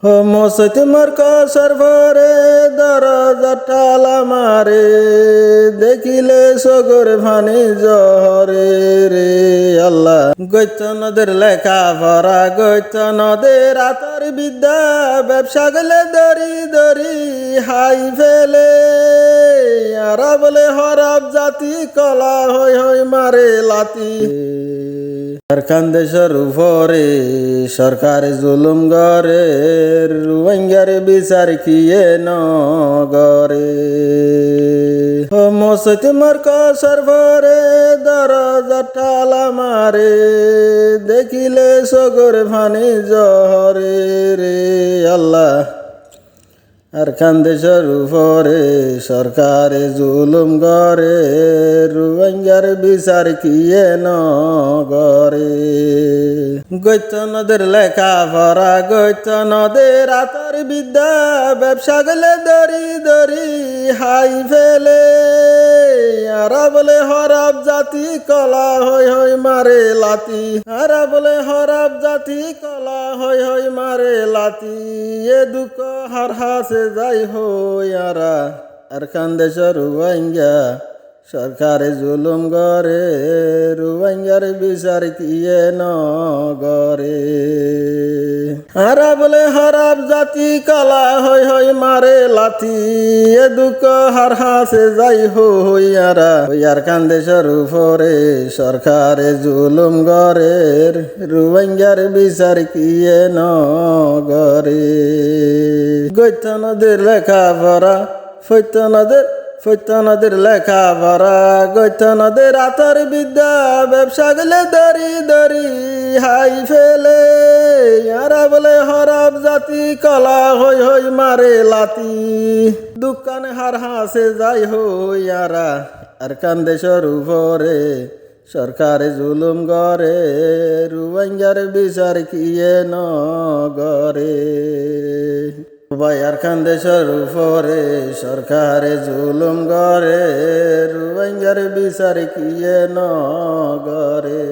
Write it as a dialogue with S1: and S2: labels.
S1: মসজিদ মার্কাসের ভরে দরজাটা আমারে দেখিলে সগর ভানি জহরে রে আল্লাহ। গৈত নদের লেখা ভরা গৈত নদের আতর বিদ্যা ব্যবসা গেলে দরি দরি হাই ফেলে আরা বলে হরব জাতি কলা হই হই মারে লাতি। সরকার দেশের উপরে সরকার জুলুম গরে রোহিঙ্গার বিচার কিয়ে নগরে। মসজিদ মার্কাসের ভরে দরজাটা আমারে দেখিলে সগর ভানি জহরে রে আল্লাহ। আর খানদেশের উপরে সরকারে জুলুম গরে রোহিঙ্গার বিচার কিয়ে নগরে। গৈত নদের লেখা ভরা গৈত নদের আতর বিদ্যা ব্যবসা গেলে দরি দরি হাই ফেলে আরা বলে হরব জাতি কলা হই হই মারে লাতি। আরা বলে হরব জাতি কলা হই হই মারে লাতি। এ দুঃখ হার হাসে যাই হই আরা। আর খানদেশের রোহিঙ্গা সরকারে জুলুম গরে রোহিঙ্গার বিচার কিয়ে নগরে। আরা বলে হরব জাতি কলা হই হই মারে লাথি। এ দুঃখ হার হাসে যাই হই আরা। আর খানদেশের উপরে সরকারে জুলুম গরে রোহিঙ্গার বিচার কিয়ে নগরে। গৈত নদীর লেখা ভরা ফৈত নদীর লেখা ভরা গৈত নদীর আতর বিদ্যা ব্যবসা গেলে দরি দরি হাই ফেলে আরা বলে হরব জাতি কলা হই হই মারে লাতি। দোকানে হার হাসে যাই হই আরা। আর খানদেশের উপরে সরকারে জুলুম গরে রোহিঙ্গার বিচার কিয়ে নগরে। আর খানদেশের উপরে সরকারে জুলুম গরে রোহিঙ্গার বিচার কিয়ে নগরে।